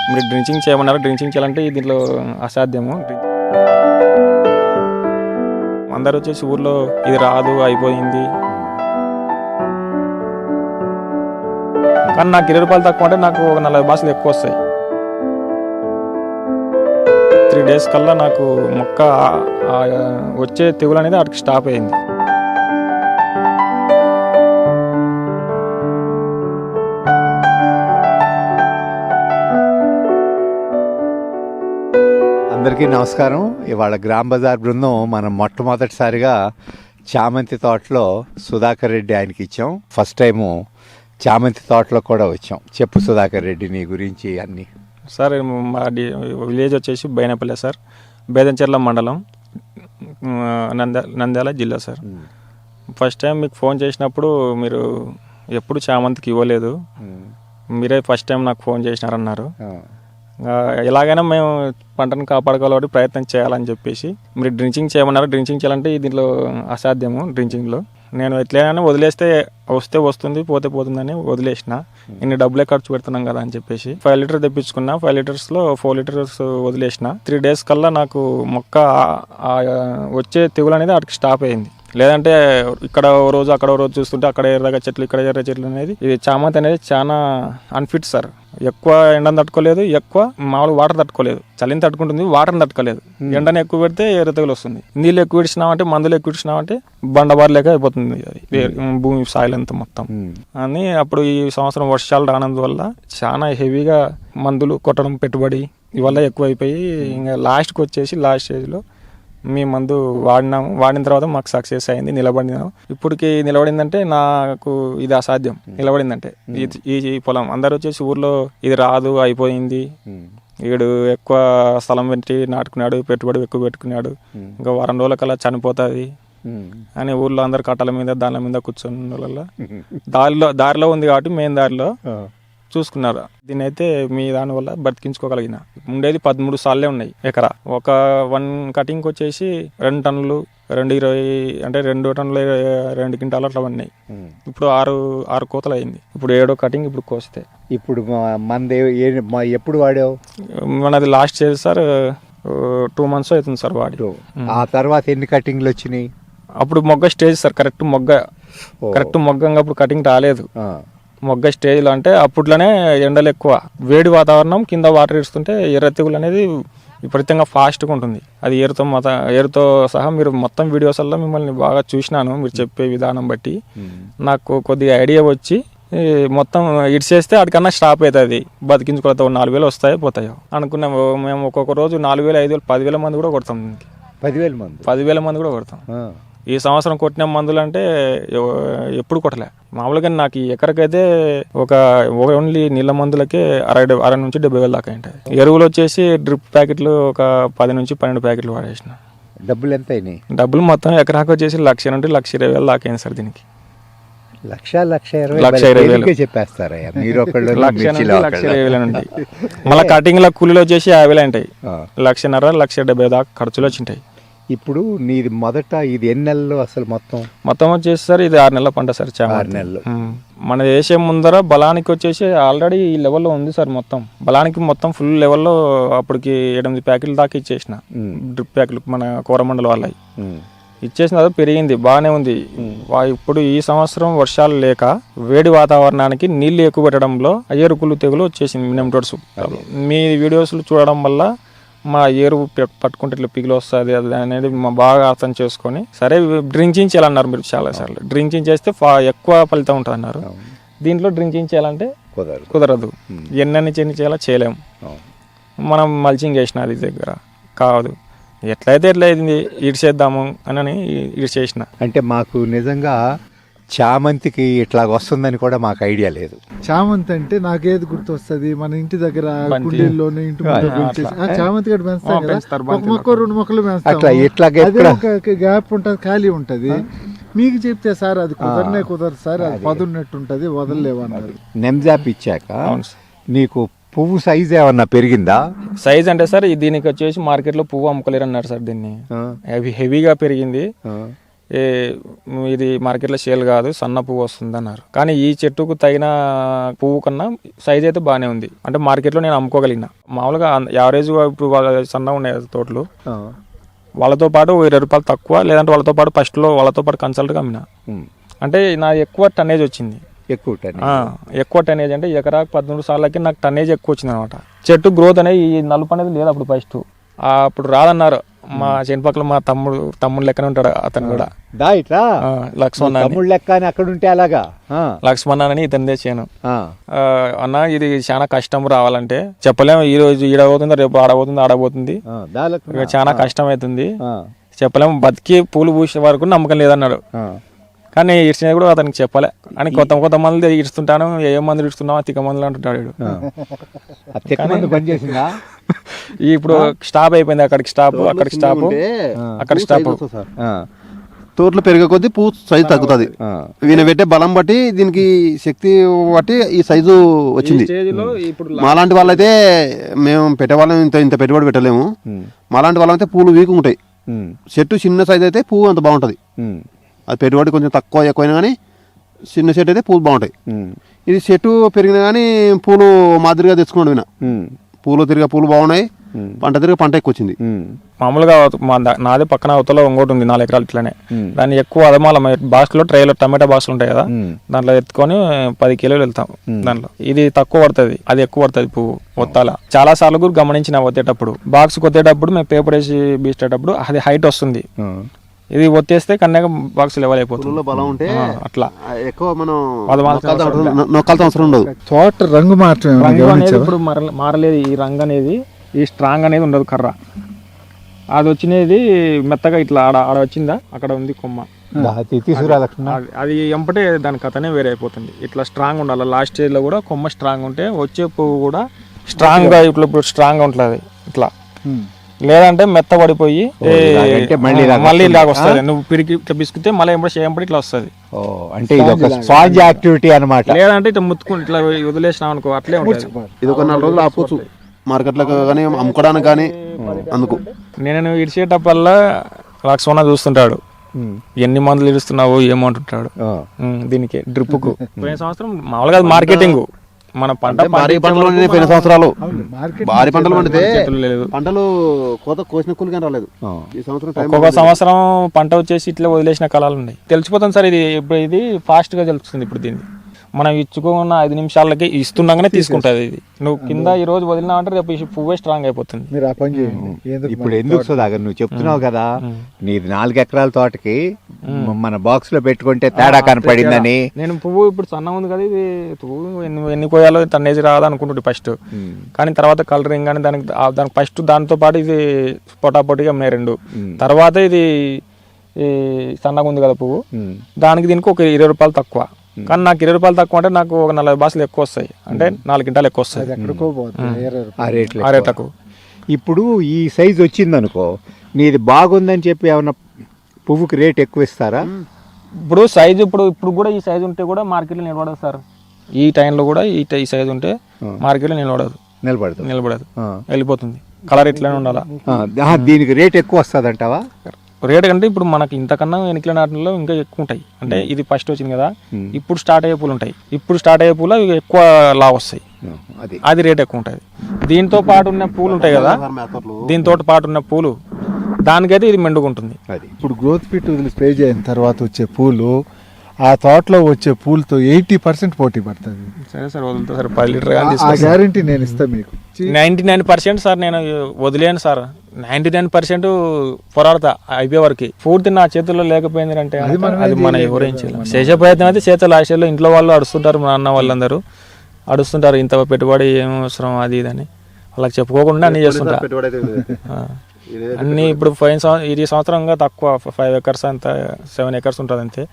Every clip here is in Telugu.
మీరు డ్రింకింగ్ చేయమన్నారు. డ్రింకింగ్ చేయాలంటే దీంట్లో అసాధ్యము. అందరు వచ్చేసి ఊర్లో ఇది రాదు అయిపోయింది, కానీ నాకు 20 రూపాయలు తక్కువ అంటే నాకు ఒక 40 బాసులు ఎక్కువ వస్తాయి. 3 days కల్లా నాకు మొక్క వచ్చే తెగులు అనేది అక్కడికి స్టాప్ అయింది. అందరికీ నమస్కారం. ఇవాళ గ్రామ్ బజార్ బృందం మనం మొట్టమొదటిసారిగా చామంతి తోటలో సుధాకర్ రెడ్డి ఆయనకి ఇచ్చాం. ఫస్ట్ టైము చామంతి తోటలో కూడా వచ్చాం. చెప్పు సుధాకర్ రెడ్డి నీ గురించి అన్నీ. సార్ మా విలేజ్ వచ్చేసి బైనపల్లె సార్, బేదంచెర్ల మండలం, నంద్యాల జిల్లా సార్. ఫస్ట్ టైం మీకు ఫోన్ చేసినప్పుడు మీరు ఎప్పుడు చామంతికి ఇవ్వలేదు, మీరే ఫస్ట్ టైం నాకు ఫోన్ చేసినారన్నారు. ఎలాగైనా మేము పంటను కాపాడుకోవాలని ప్రయత్నం చేయాలని చెప్పేసి మీరు డ్రింకింగ్ చేయమన్నారు. డ్రింకింగ్ చేయాలంటే దీంట్లో అసాధ్యము. డ్రింకింగ్లో నేను ఎట్లయినా వదిలేస్తే వస్తే వస్తుంది, పోతే పోతుందని వదిలేసిన. ఇన్ని డబ్బులే ఖర్చు పెడుతున్నాం కదా అని చెప్పేసి 5 లీటర్ తెప్పించుకున్నా. 5 లీటర్స్లో 4 లీటర్స్ వదిలేసిన. 3 days కల్లా నాకు మొక్క వచ్చే తెగులు అనేది అక్కడికి స్టాప్ అయింది. లేదంటే ఇక్కడ ఓ రోజు అక్కడ ఓ రోజు చూస్తుంటే అక్కడ ఎర్రగా చెట్లు ఇక్కడ ఎర్ర చెట్లు అనేది, ఇది చామంతి అనేది చాలా అన్ఫిట్ సార్. ఎక్కువ ఎండను తట్టుకోలేదు, ఎక్కువ మామూలు వాటర్ తట్టుకోలేదు. చలిని తట్టుకుంటుంది, వాటర్ని తట్టుకోలేదు. ఎండను ఎక్కువ పెడితే ఎర్ర తెగులు వస్తుంది. నీళ్ళు ఎక్కువ ఇచ్చినామంటే, మందులు ఎక్కువ ఇచ్చినామంటే బండబారు లేక అయిపోతుంది అది భూమి సాయిల్ అంతా మొత్తం అని. అప్పుడు ఈ సంవత్సరం వర్షాలు రానందువల్ల చాలా హెవీగా మందులు కొట్టడం, పెట్టుబడి ఇవల్ల ఎక్కువ అయిపోయి ఇంకా లాస్ట్కి వచ్చేసి లాస్ట్ స్టేజ్లో మీ మందు వాడినాము. వాడిన తర్వాత మాకు సక్సెస్ అయింది, నిలబడినాము. ఇప్పటికి నిలబడిందంటే నాకు ఇది అసాధ్యం. నిలబడిందంటే ఈ పొలం అందరు వచ్చేసి ఊర్లో ఇది రాదు అయిపోయింది, వీడు ఎక్కువ స్థలం పెట్టి నాటుకున్నాడు, పెట్టుబడి ఎక్కువ పెట్టుకున్నాడు, ఇంకా 1 వారం రోజుల కల్లా చనిపోతుంది అని ఊర్లో అందరు కట్టల మీద దానిల మీద కూర్చొని వాళ్ళ దారిలో ఉంది కాబట్టి మెయిన్ దారిలో చూసుకున్నారు. దీని అయితే మీ దాని వల్ల బ్రతికించుకోగలిగిన. ఉండేది 13 సార్లే ఉన్నాయి ఎకరా. ఒక 1 కటింగ్ వచ్చేసి 2 టన్నులు, 220 అంటే 2 టన్నులు 2 క్వింటాలు అట్లా ఉన్నాయి. ఇప్పుడు 6 కోతలు అయింది. ఇప్పుడు 7వ కటింగ్ ఇప్పుడు కోస్తే. ఇప్పుడు మనది ఎప్పుడు వాడావు? మనది లాస్ట్ స్టేజ్ సార్, 2 months అవుతుంది సార్ వాడి. ఆ తర్వాత ఎన్ని కటింగ్లు వచ్చినాయి? అప్పుడు మొగ్గ స్టేజ్ సార్, కరెక్ట్ మొగ్గంగా అప్పుడు కటింగ్ రాలేదు. మొగ్గ స్టేజ్లో అంటే అప్పట్లోనే ఎండలు ఎక్కువ, వేడి వాతావరణం, కింద వాటర్ ఇస్తుంటే ఎర్ర తెగులు అనేది విపరీతంగా ఫాస్ట్గా ఉంటుంది. అది ఏరుతో సహా మీరు మొత్తం వీడియోస్లో మిమ్మల్ని బాగా చూసినాను. మీరు చెప్పే విధానం బట్టి నాకు కొద్దిగా ఐడియా వచ్చి మొత్తం ఇడిచేస్తే అడికన్నా స్టాప్ అవుతుంది, బతికించుకోవడంతో 4,000 వస్తాయో పోతాయో అనుకున్నాము. మేము ఒక్కొక్క రోజు 4,000, 5,000, 10,000 మంది కూడా కొడతాం. 10,000 మంది కూడా కొడతాం. ఈ సంవత్సరం కొట్టిన మందులు అంటే ఎప్పుడు కొట్టలే. మామూలుగా నాకు ఈ ఎకరకైతే ఓన్లీ నీళ్ళ మందులకే 60 నుంచి 70,000 దాకా ఉంటాయి. ఎరువులు వచ్చేసి డ్రిప్ ప్యాకెట్లు ఒక 10 నుంచి 12 ప్యాకెట్లు వాడేసిన. డబ్బులు ఎంత అయినాయి? డబ్బులు మొత్తం ఎకరాకు వచ్చేసి 1,00,000 నుండి 1,20,000 దాకా అయింది సార్. దీనికి 1,20,000 చెప్పేస్తారా మీరు? 1,20,000 నుండి మళ్ళీ కటింగ్ లో కూలీలు వచ్చేసి 50,000 ఉంటాయి. 1,50,000, 1,70,000 దాకా ఖర్చులు వచ్చింటాయి. ఇప్పుడు నీది మొదట ఇది ఎన్ని నెలలు అసలు? మొత్తం వచ్చేసి సార్ ఇది 6 నెలల పంట సార్. 6 నెలలు. మన వేసే ముందర బలానికి వచ్చేసి ఆల్రెడీ ఈ లెవెల్లో ఉంది సార్. మొత్తం బలానికి మొత్తం ఫుల్ లెవెల్లో అప్పటికి 8 ప్యాకెట్లు దాకా ఇచ్చేసిన. డ్రిప్ ప్యాకెట్లు మన కోరమండల వాళ్ళవి ఇచ్చేసిన తర్వాత పెరిగింది, బాగానే ఉంది. ఇప్పుడు ఈ సంవత్సరం వర్షాలు లేక వేడి వాతావరణానికి నీళ్లు ఎక్కువ పెట్టడంలో ఏరుకులు తెగులు వచ్చేసింది. నెమటోడ్స్ మీ వీడియోస్లు చూడడం వల్ల మా ఏరు పట్టుకుంటే ఇట్లా పిగిలి వస్తుంది అది అనేది బాగా అర్థం చేసుకొని, సరే డ్రింకింగ్ చేయాలన్నారు మీరు చాలా సార్లు. డ్రింకింగ్ చేస్తే ఎక్కువ ఫలితం ఉంటుంది అన్నారు. దీంట్లో డ్రింకింగ్ చేయాలంటే కుదరదు. ఎన్ని చేయాలో చేయలేము. మనం మల్చింగ్ చేసిన అది దగ్గర కాదు. ఎట్లయితే ఎట్లా అయింది ఇడిచేద్దాము అని ఇడిచేసిన. అంటే మాకు నిజంగా చామంతికి ఇట్లా వస్తుందని కూడా మాకు ఐడియా లేదు. చామంతి అంటే నాకేది గుర్తు వస్తుంది, మన ఇంటి దగ్గర కుండీల్లోనే ఇంటి చామంతి గడ్డ పెంచుతాం, ఒక మొక్క 2 మొక్కలు పెంచుతాం. గ్యాప్ ఉంటుంది, ఖాళీ ఉంటది. మీకు చెప్తే సార్ అది కుదరదు సార్, అది పదున్నట్టు ఉంటది, వదలలేవన్నారు. నెమ్జాప్ ఇచ్చాక నీకు పువ్వు సైజ్ ఏమన్నా పెరిగిందా? సైజ్ అంటే సార్ దీనికి వచ్చేసి మార్కెట్లో పువ్వు అమ్ముకోలేరు అన్నారు సార్. దీన్ని హెవీగా పెరిగింది. ఇది మార్కెట్లో సేల్ కాదు, సన్న పువ్వు వస్తుంది అన్నారు. కానీ ఈ చెట్టుకు తగిన పువ్వు కన్నా సైజ్ అయితే బాగానే ఉంది. అంటే మార్కెట్లో నేను అమ్ముకోగలిగిన. మామూలుగా యావరేజ్ ఇప్పుడు సన్న ఉన్నాయి తోటలు, వాళ్ళతో పాటు 20 రూపాయలు తక్కువ, లేదంటే వాళ్ళతో పాటు ఫస్ట్లో వాళ్ళతో పాటు కన్సల్ట్గా అమ్మిన. అంటే నా ఎక్కువ టన్నేజ్ వచ్చింది. ఎక్కువ టన్నేజ్ అంటే ఎకరాకు 13 సార్లకి నాకు టన్నేజ్ ఎక్కువ వచ్చింది అనమాట. చెట్టు గ్రోత్ అనేది ఈ నలుపు అనేది లేదు అప్పుడు ఫస్ట్. అప్పుడు రాదన్నారు. మా చెనిపక్కల మా తమ్ముడు లెక్కనే ఉంటాడు అతను కూడా, లక్ష్మణ్ అక్కడ ఉంటే అలాగా. లక్ష్మణ్ అని ఇతని తెచ్చాను. అన్న ఇది చాలా కష్టం రావాలంటే, చెప్పలేము ఈ రోజు ఈడబోతుంది, రేపు ఆడబోతుంది, చాలా కష్టం అవుతుంది, చెప్పలేము. బతికి పూలు పూసే వరకు నమ్మకం లేదన్నాడు. కానీ ఇడిచినది కూడా అతనికి చెప్పలే అని కొత్త మంది ఇడుస్తుంటాను, ఏ మందులు ఇడుస్తున్నావు తిక్క మందులు అంటుంటాడు. ఇప్పుడు స్టాప్ అయిపోయింది, అక్కడికి స్టాప్, అక్కడికి స్టాప్, అక్కడ స్టాప్. తోటలు పెరిగే కొద్దీ పువ్వు సైజు తగ్గుతుంది. ఈయన పెట్టే బలం బట్టి, దీనికి శక్తి బట్టి ఈ సైజు వచ్చింది. మాలాంటి వాళ్ళైతే మేము పెట్టేవాళ్ళం ఇంత పెట్టుబడి పెట్టలేము. మాలాంటి వాళ్ళైతే పూలు వీక్ ఉంటాయి. చెట్టు చిన్న సైజు అయితే పువ్వు అంత బాగుంటుంది. అది పెట్టుబడి కొంచెం తక్కువ ఎక్కువైనా కానీ చిన్న చెట్టు అయితే పూలు బాగుంటాయి. ఇది చెట్టు పెరిగినా కానీ పూలు మాదిరిగా తెచ్చుకున్నాడు ఈయన. పూలు తిరిగా పూలు బాగున్నాయి, పంట తిరిగి పంట ఎక్కువ వచ్చింది. మామూలుగా నాది పక్కన అవతల ఇంకోటి ఉంది 4 ఎకరాలు ఇట్లానే. దాన్ని ఎక్కువ అదమాల బాక్స్ లో ట్రైలో టమాటా బాక్స్లు ఉంటాయి కదా, దాంట్లో ఎత్తుకొని 10 కిలోలు వెళ్తాం దాంట్లో. ఇది తక్కువ పడుతుంది, అది ఎక్కువ పడుతుంది పువ్వు ఒత్తాల. చాలా సార్లు కూడా గమనించిన వచ్చేటప్పుడు, బాక్స్ కొత్తేటప్పుడు మేము పేపర్ వేసి బీసేటప్పుడు అది హైట్ వస్తుంది. ఇది ఒత్తేస్తే కన్నా బాక్స్ లెవెల్ అయిపోతుంది. బలం ఉంటే అట్లా ఎక్కువ మనం నొక్కాల్సిన అవసరం ఉండదు. తోట రంగు అనేది ఇప్పుడు మారలేదు. ఈ రంగు అనేది, ఈ స్ట్రాంగ్ అనేది ఉండదు. కర్ర అది వచ్చినది మెత్తగా ఇట్లా ఆడ వచ్చిందా, అక్కడ ఉంది కొమ్మ, అది ఎంపటే దాని కథనే వేరే అయిపోతుంది. ఇట్లా స్ట్రాంగ్ ఉండాలి. లాస్ట్ స్టేజ్ లో కూడా కొమ్మ స్ట్రాంగ్ ఉంటే వచ్చే పువ్వు కూడా స్ట్రాంగ్ గా ఇప్పుడు స్ట్రాంగ్ గా ఉంటుంది. ఇట్లా లేదంటే మెత్త పడిపోయి మళ్ళీ ఇలాగ వస్తుంది. నువ్వు పిరికి ఇట్లా బిసుకుతే మళ్ళీ ఎంపటి ఇట్లా వస్తుంది. అంటే ఇది ఒక స్పాంజ్ యాక్టివిటీ అన్నమాట. లేదంటే ఇట్లా ముత్తుకుని ఇట్లా వదిలేసినాం అనుకో అట్లే ఉంటుంది. ఇది ఒక 4 రోజులు ఆపుకోవచ్చు మార్కెట్లో కానీ అమ్ముకోవడానికి కానీ. అందుకు నేను ఇడిచేటప్పల్లా లక్ష్మణ చూస్తుంటాడు, ఎన్ని మందులు ఇడుస్తున్నావు ఏమంటుంటాడు దీనికి డ్రిప్కు. పోయిన సంవత్సరం మామూలుగా మార్కెటింగ్ మన పంట భారీ పంటలు పోయిన సంవత్సరాలు భారీ పంటలు పండితే పంటలు కోత కోసిన కూలికి రాలేదు. ఈ సంవత్సరం ఒక్కొక్క సంవత్సరం పంట వచ్చేసి ఇట్లా వదిలేసిన కాలాలు ఉన్నాయి. తెలిసిపోతుంది సార్. ఇది ఫాస్ట్ గా తెలుస్తుంది. ఇప్పుడు దీన్ని మనం ఇచ్చుకున్న 5 నిమిషాలకి ఇస్తున్నాగానే తీసుకుంటుంది. ఇది నువ్వు కింద ఈ రోజు వదిలినా అంటే రేపు పువ్వే స్ట్రాంగ్ అయిపోతుంది. మీరు ఆ పని చేయండి. ఇప్పుడు ఎందుకు సుధాకర్ నువ్వు చెప్తున్నావు కదా, నీది 4 ఎకరాల తోటకి మన బాక్స్ లో పెట్టుకుంటే తేడా కనపడిందని. నేను పువ్వు ఇప్పుడు సన్న ఉంది కదా, ఇది పువ్వు ఎన్ని కోయాలో టన్నేజ్ రాదు అనుకుంటుంది ఫస్ట్. కానీ తర్వాత కలరింగ్ కానీ దానికి ఫస్ట్ దాంతో పాటు ఇది పొటాపొటిగా ఉన్నాయి 2. తర్వాత ఇది సన్నగా ఉంది కదా పువ్వు, దానికి దీనికి ఒక 20 రూపాయలు తక్కువ. కానీ నాకు 20 రూపాయలు తక్కువ అంటే నాకు ఒక 40 బాక్సులు ఎక్కువ వస్తాయి. అంటే 4 క్వింటాలు ఎక్కువ వస్తాయి ఆ రేట్లకు. ఇప్పుడు ఈ సైజ్ వచ్చింది అనుకో, నీది బాగుందని చెప్పి ఏమన్నా పువ్వుకి రేట్ ఎక్కువ ఇస్తారా? ఇప్పుడు సైజు ఇప్పుడు కూడా ఈ సైజు ఉంటే కూడా మార్కెట్లో నిలబడదు సార్. ఈ టైంలో కూడా ఈ సైజు ఉంటే మార్కెట్లో నిలబడదు, వెళ్ళిపోతుంది. కలర్ ఇట్లానే ఉండాలా. దీనికి రేట్ ఎక్కువ వస్తుంది అంటావా? రేట్ అంటే ఇప్పుడు మనకి ఇంతకన్నా ఎనికిల నాటిలో ఇంకా ఎక్కువ ఉంటాయి. అంటే ఇది ఫస్ట్ వచ్చింది కదా, ఇప్పుడు స్టార్ట్ అయ్యే పూలు ఉంటాయి. ఇప్పుడు స్టార్ట్ అయ్యే పూలు ఎక్కువ లావ్ వస్తాయి, అది రేట్ ఎక్కువ ఉంటుంది. దీంతో పాటు ఉన్న పూలు ఉంటాయి కదా, దీంతో పాటు ఉన్న పూలు దానికైతే ఇది మెండుకుంటుంది. ఇప్పుడు గ్రోత్ ఫిట్ వదిలి స్ప్రే అయిన తర్వాత వచ్చే పూలు ఆ తోటలో వచ్చే పూలతో 80% పోటీ పడుతుంది. సరే సార్, వదులుతా సార్. 10 లీటర్ గ్యారంటీ నేను ఇస్తాను మీకు. 99% సార్ నేను వదిలేను సార్. 99% పోరాడతా అయిపోయే వరకు. పూర్తి నా చేతుల్లో లేకపోయింది అంటే అది మన ఎవరేం చేయాలి. చేసే ప్రయత్నం అయితే చేతులు ఆశలో ఇంట్లో వాళ్ళు అడుస్తుంటారు, మా అన్న వాళ్ళందరూ అడుస్తుంటారు, ఇంత పెట్టుబడి ఏం అవసరం అది ఇది అని. వాళ్ళకి చెప్పుకోకుండా అన్ని చేస్తుంటా అన్ని. ఇప్పుడు ఇది సంవత్సరంగా తక్కువ 5 ఎకర్స్ అంతా 7 ఎకర్స్ ఉంటుంది అంతే.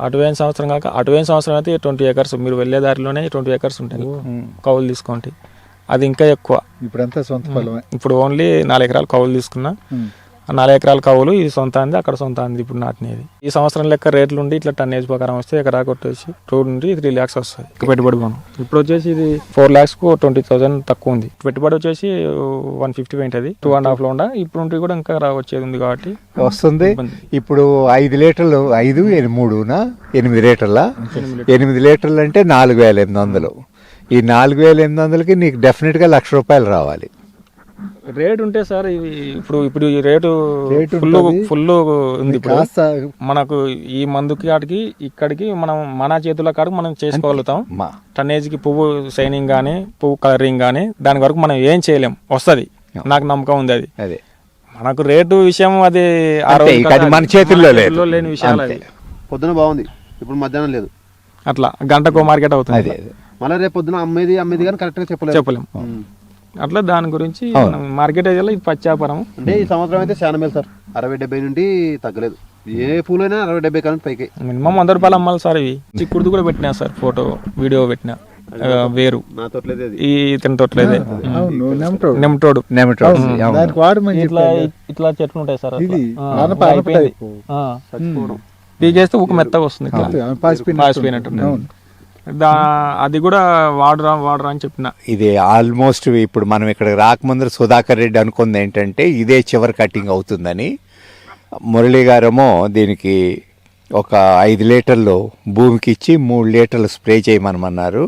అటువైన సంవత్సరం కాక అటువైన సంవత్సరం అయితే 20 ఎకర్స్. మీరు వెళ్ళే దారిలోనే 20 ఎకర్స్ ఉంటాయి కౌలు తీసుకోండి. అది ఇంకా ఎక్కువ. ఇప్పుడంతా సొంత పొలమే. ఇప్పుడు ఓన్లీ 4 ఎకరాలు కౌలు తీసుకున్నా. 4 ఎకరాల కవులు ఇది సొంత అంది, అక్కడ సొంత అంది ఇప్పుడు నాటినది. ఈ సంవత్సరం లెక్క రేట్లు ఉండి ఇట్లా టన్నేజ్ ప్రకారం వస్తే ఎకరాకు వచ్చేసి 2 నుండి 3 lakhs వస్తుంది పెట్టుబడి మనం. ఇప్పుడు వచ్చేసి ఇది 4 lakhs 20,000 తక్కువ ఉంది. పెట్టుబడి వచ్చేసి 150 పోయింటది 2.5 ఉండ. ఇప్పుడు నుండి కూడా ఇంకా వచ్చేది ఉంది కాబట్టి వస్తుంది. ఇప్పుడు 5 లీటర్లు 5 8 లీటర్ల 8 లీటర్లు అంటే 4,800. ఈ 4,800కి నీకు డెఫినెట్గా ₹1,00,000 రావాలి. రేట్ ఉంటే సార్ ఇవి ఇప్పుడు ఈ రేటు ఫుల్ ఉంది. ఇప్పుడు మనకు ఈ మందుకి కాడికి ఇక్కడికి మనం మన చేతుల కాడికి మనం చేసుకోగలుగుతాం. టన్నేజ్కి పువ్వు షైనింగ్ కానీ పువ్వు కలరింగ్ కానీ దాని వరకు మనం ఏం చేయలేం, వస్తుంది. నాకు నమ్మకం ఉంది. అది మనకు రేటు విషయం అది మన చేతుల్లో లేని విషయాలు. పొద్దున బాగుంది, ఇప్పుడు మధ్యాహ్నం లేదు. అట్లా గంటకు మార్కెట్ అవుతుంది. మళ్ళీ రేపు పొద్దున అమ్మేది కానీ కరెక్ట్గా చెప్పలేం. అట్లా దాని గురించి మార్కెట్ ఏరియాలో ఇది పచ్చాపరం. అంటే ఈ సంవత్సరం అయితే చాలా మేలు సార్. 60-70 నుండి తగ్గలేదు. ఏ పూలైనా 60-70 కానీ పైకి మినిమం ₹100 అమ్మాలి సార్. ఇవి చిక్కుడుది కూడా పెట్టినా సార్, ఫోటో వీడియో పెట్టినా. వేరు నా తోటలేదు, ఈ ఇతని తోటలేదే నెమటోడు. ఇట్లా చెట్లు ఉంటాయి సార్, పీకేస్తే ఒక మెత్తగా వస్తుంది, పాసిపోయినట్టు. అది కూడా వాడరా అని చెప్పిన. ఇది ఆల్మోస్ట్ ఇప్పుడు మనం ఇక్కడ రాకముందు సుధాకర్ రెడ్డి అనుకుంది ఏంటంటే ఇదే చివరి కటింగ్ అవుతుందని. మురళి గారేమో దీనికి ఒక 5 లీటర్లు భూమికి ఇచ్చి 3 లీటర్లు స్ప్రే చేయమనమన్నారు.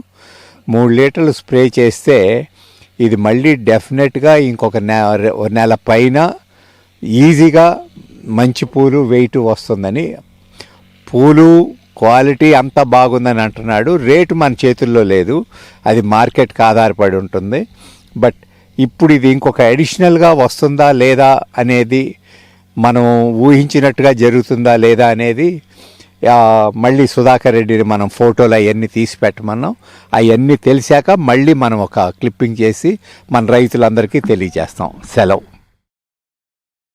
3 లీటర్లు స్ప్రే చేస్తే ఇది మళ్ళీ డెఫినెట్గా ఇంకొక నెల పైన ఈజీగా మంచి పూలు వెయిట్ వస్తుందని, పూలు క్వాలిటీ అంతా బాగుందని అంటున్నాడు. రేటు మన చేతుల్లో లేదు, అది మార్కెట్కి ఆధారపడి ఉంటుంది. బట్ ఇప్పుడు ఇది ఇంకొక అడిషనల్గా వస్తుందా లేదా అనేది, మనం ఊహించినట్టుగా జరుగుతుందా లేదా అనేది మళ్ళీ సుధాకర్ రెడ్డిని మనం ఫోటోలు అవన్నీ తీసి పెట్టమన్నాం. అవన్నీ తెలిసాక మళ్ళీ మనం ఒక క్లిప్పింగ్ చేసి మన రైతులందరికీ తెలియజేస్తాం. సెలవు.